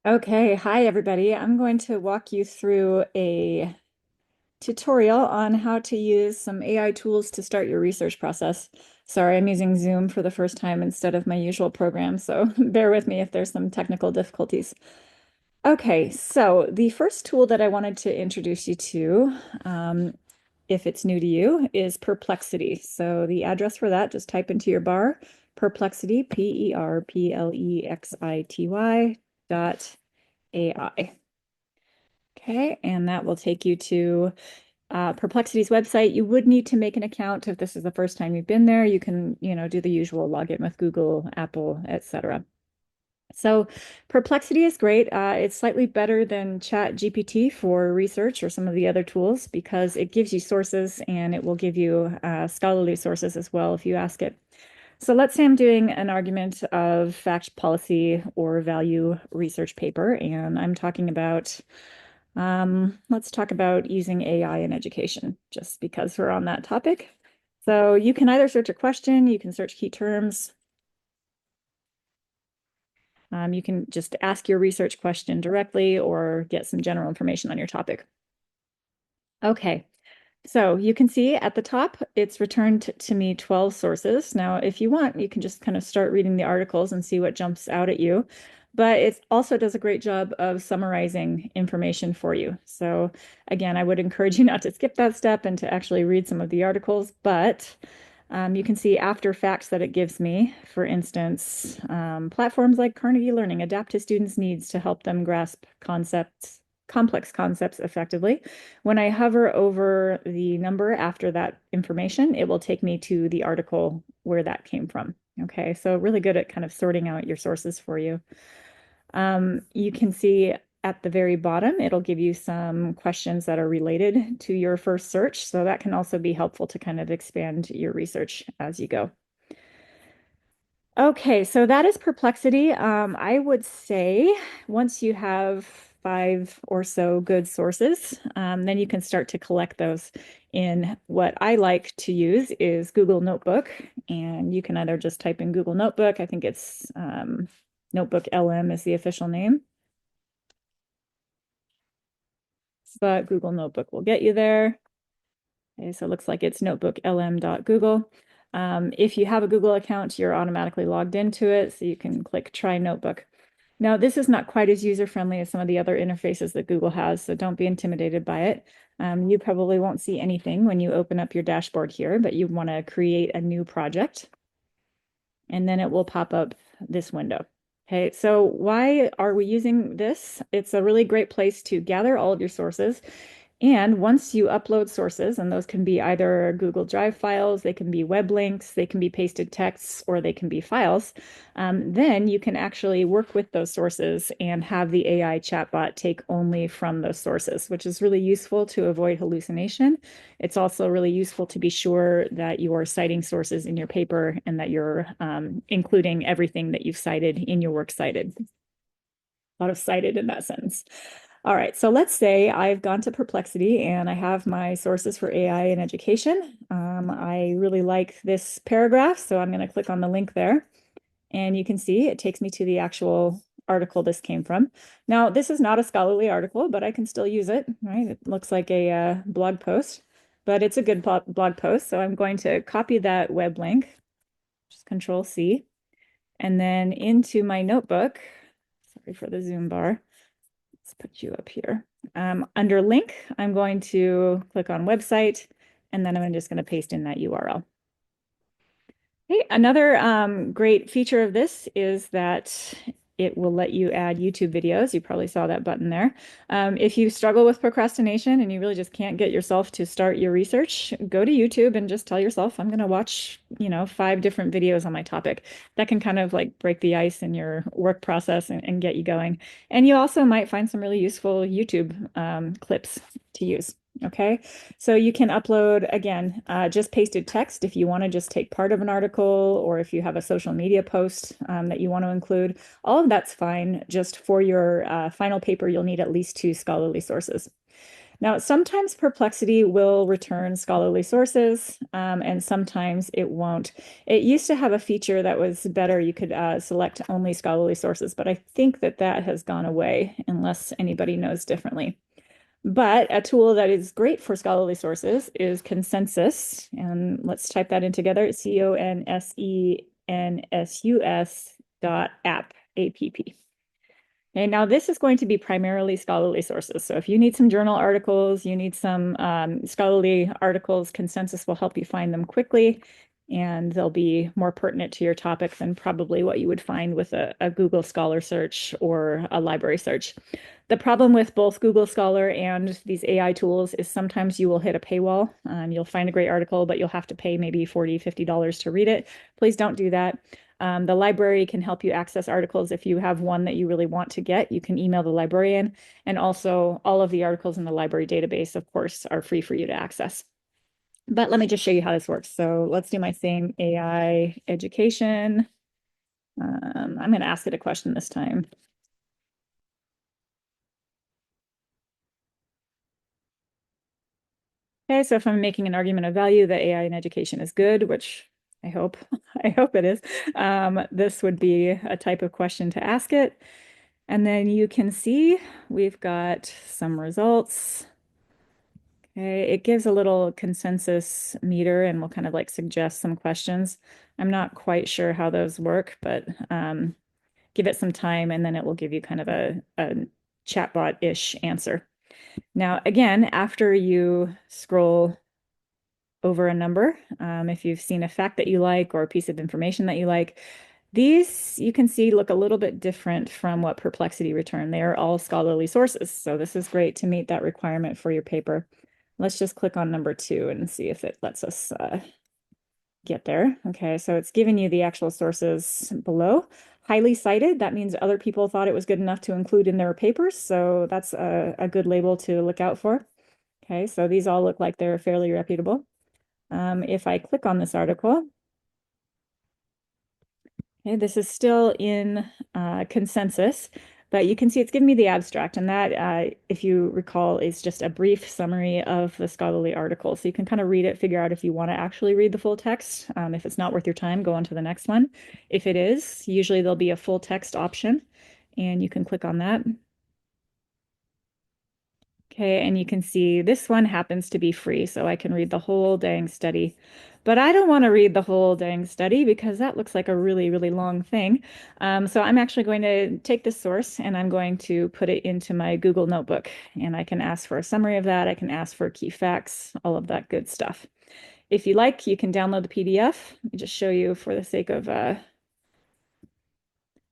Okay, hi everybody. I'm going to walk you through a tutorial on how to use some AI tools to start your research process. Sorry, I'm using Zoom for the first time instead of my usual program, so bear with me if there's some technical difficulties. Okay, so the first tool that I wanted to introduce you to, if it's new to you, is Perplexity. So the address for that, just type into your bar, Perplexity, Perplexity dot AI. Okay, and that will take you to Perplexity's website. You would need to make an account if this is the first time you've been there. You can, do the usual login with Google, Apple, etc. So Perplexity is great. It's slightly better than ChatGPT for research or some of the other tools because it gives you sources and it will give you scholarly sources as well if you ask it. So let's say I'm doing an argument of fact policy or value research paper, and I'm talking about let's talk about using AI in education, just because we're on that topic. So you can either search a question, you can search key terms. You can just ask your research question directly or get some general information on your topic. Okay, so you can see at the top, it's returned to me 12 sources. Now, if you want, you can just kind of start reading the articles and see what jumps out at you. But it also does a great job of summarizing information for you. So again, I would encourage you not to skip that step and to actually read some of the articles. But you can see after facts that it gives me. For instance, platforms like Carnegie Learning adapt to students' needs to help them grasp complex concepts effectively. When I hover over the number after that information, it will take me to the article where that came from. Okay, so really good at kind of sorting out your sources for you. You can see at the very bottom, it'll give you some questions that are related to your first search. So that can also be helpful to kind of expand your research as you go. Okay, so that is Perplexity. I would say once you have five or so good sources, then you can start to collect those in what I like to use is Google Notebook. And you can either just type in Google Notebook. I think it's Notebook LM is the official name, but Google Notebook will get you there. Okay, so it looks like it's notebooklm.google. If you have a Google account, you're automatically logged into it, so you can click Try Notebook. Now, this is not quite as user-friendly as some of the other interfaces that Google has, so don't be intimidated by it. You probably won't see anything when you open up your dashboard here, but you want to create a new project, and then it will pop up this window. Okay, so why are we using this? It's a really great place to gather all of your sources. And once you upload sources, and those can be either Google Drive files, they can be web links, they can be pasted texts, or they can be files, then you can actually work with those sources and have the AI chatbot take only from those sources, which is really useful to avoid hallucination. It's also really useful to be sure that you are citing sources in your paper and that you're including everything that you've cited in your works cited. A lot of cited in that sentence. All right, so let's say I've gone to Perplexity and I have my sources for AI in education. I really like this paragraph, so I'm going to click on the link there. And you can see it takes me to the actual article this came from. Now, this is not a scholarly article, but I can still use it, right? It looks like a blog post, but it's a good blog post. So I'm going to copy that web link, just Control C, and then into my notebook. Sorry for the zoom bar. Let's put you up here. Under link, I'm going to click on website, and then I'm just going to paste in that URL. Okay, another great feature of this is that it will let you add YouTube videos. You probably saw that button there. If you struggle with procrastination and you really just can't get yourself to start your research, go to YouTube and just tell yourself, I'm going to watch, 5 different videos on my topic. That can kind of like break the ice in your work process and get you going. And you also might find some really useful YouTube clips to use. Okay, so you can upload, again, just pasted text if you want to just take part of an article or if you have a social media post that you want to include. All of that's fine. Just for your final paper, you'll need at least 2 scholarly sources. Now, sometimes Perplexity will return scholarly sources, and sometimes it won't. It used to have a feature that was better. You could select only scholarly sources, but I think that that has gone away unless anybody knows differently. But a tool that is great for scholarly sources is Consensus. And let's type that in together. CONSENSUS.app, APP. Okay, now this is going to be primarily scholarly sources. So if you need some journal articles, you need some scholarly articles, Consensus will help you find them quickly, and they'll be more pertinent to your topic than probably what you would find with a Google Scholar search or a library search. The problem with both Google Scholar and these AI tools is sometimes you will hit a paywall. You'll find a great article, but you'll have to pay maybe $40, $50 to read it. Please don't do that. The library can help you access articles if you have one that you really want to get. You can email the librarian, and also all of the articles in the library database, of course, are free for you to access. But let me just show you how this works. So let's do my same AI education. I'm going to ask it a question this time. Okay, so if I'm making an argument of value that AI in education is good, which I hope, I hope it is, this would be a type of question to ask it. And then you can see we've got some results. Okay, it gives a little consensus meter and will kind of like suggest some questions. I'm not quite sure how those work, but give it some time and then it will give you kind of a chatbot-ish answer. Now, again, after you scroll over a number, if you've seen a fact that you like or a piece of information that you like, these you can see look a little bit different from what Perplexity returned. They are all scholarly sources, so this is great to meet that requirement for your paper. Let's just click on number 2 and see if it lets us get there. Okay, so it's giving you the actual sources below. Highly cited, that means other people thought it was good enough to include in their papers, so that's a good label to look out for. Okay, so these all look like they're fairly reputable. If I click on this article, okay, this is still in consensus, but you can see it's giving me the abstract, and that, if you recall, is just a brief summary of the scholarly article. So you can kind of read it, figure out if you want to actually read the full text. If it's not worth your time, go on to the next one. If it is, usually there'll be a full text option, and you can click on that. Okay, and you can see this one happens to be free, so I can read the whole dang study. But I don't want to read the whole dang study because that looks like a really, really long thing. So I'm actually going to take this source and I'm going to put it into my Google Notebook. And I can ask for a summary of that. I can ask for key facts, all of that good stuff. If you like, you can download the PDF. Let me just show you for the sake of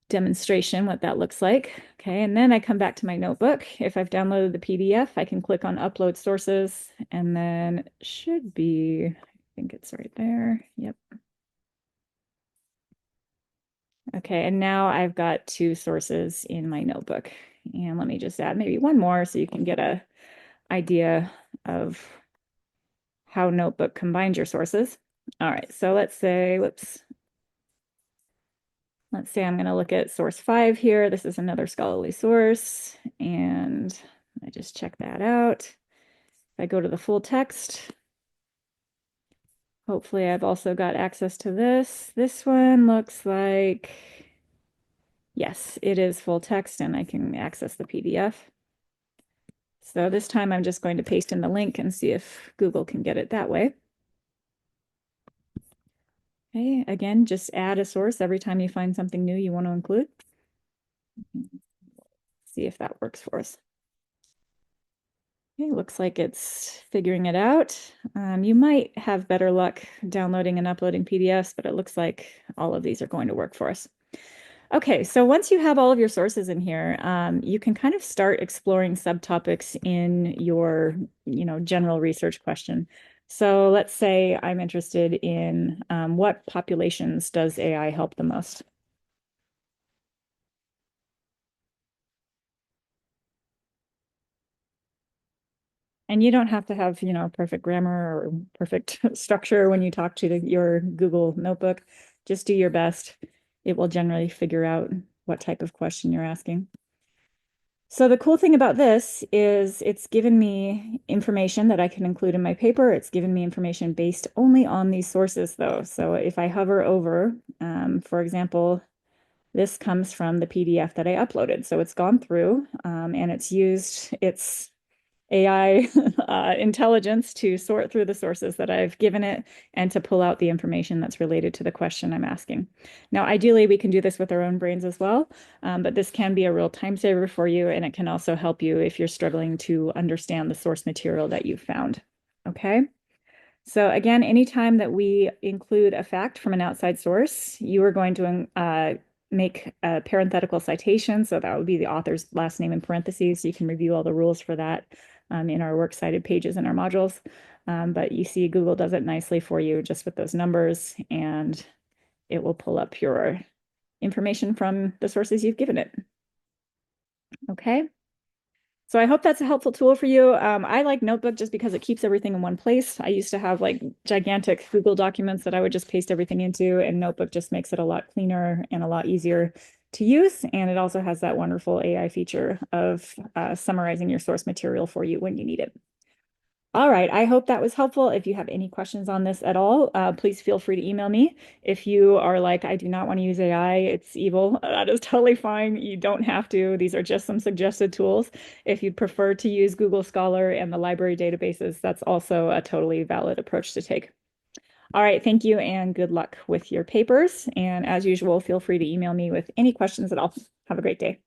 demonstration what that looks like. Okay, and then I come back to my notebook. If I've downloaded the PDF, I can click on upload sources and then it should be, I think it's right there. Yep. Okay, and now I've got 2 sources in my notebook. And let me just add maybe one more so you can get a idea of how Notebook combines your sources. All right, so let's say, whoops, let's say I'm going to look at source 5 here. This is another scholarly source, and I just check that out. If I go to the full text, hopefully I've also got access to this. This one looks like, yes, it is full text and I can access the PDF. So this time I'm just going to paste in the link and see if Google can get it that way. Okay, again, just add a source every time you find something new you want to include. See if that works for us. Okay, looks like it's figuring it out. You might have better luck downloading and uploading PDFs, but it looks like all of these are going to work for us. Okay, so once you have all of your sources in here, you can kind of start exploring subtopics in your, general research question. So let's say I'm interested in what populations does AI help the most? And you don't have to have, perfect grammar or perfect structure when you talk to your Google Notebook. Just do your best. It will generally figure out what type of question you're asking. So the cool thing about this is it's given me information that I can include in my paper. It's given me information based only on these sources though. So if I hover over, for example, this comes from the PDF that I uploaded. So it's gone through and it's used its AI intelligence to sort through the sources that I've given it and to pull out the information that's related to the question I'm asking. Now, ideally, we can do this with our own brains as well, but this can be a real time saver for you, and it can also help you if you're struggling to understand the source material that you've found. Okay. So again, anytime that we include a fact from an outside source, you are going to make a parenthetical citation. So that would be the author's last name in parentheses. You can review all the rules for that in our works cited pages in our modules. But you see Google does it nicely for you just with those numbers, and it will pull up your information from the sources you've given it. Okay. So I hope that's a helpful tool for you. I like Notebook just because it keeps everything in one place. I used to have like gigantic Google documents that I would just paste everything into, and Notebook just makes it a lot cleaner and a lot easier to use. And it also has that wonderful AI feature of summarizing your source material for you when you need it. All right, I hope that was helpful. If you have any questions on this at all, please feel free to email me. If you are like, I do not want to use AI, it's evil, that is totally fine. You don't have to. These are just some suggested tools. If you'd prefer to use Google Scholar and the library databases, that's also a totally valid approach to take. All right, thank you and good luck with your papers. And as usual, feel free to email me with any questions at all. Have a great day.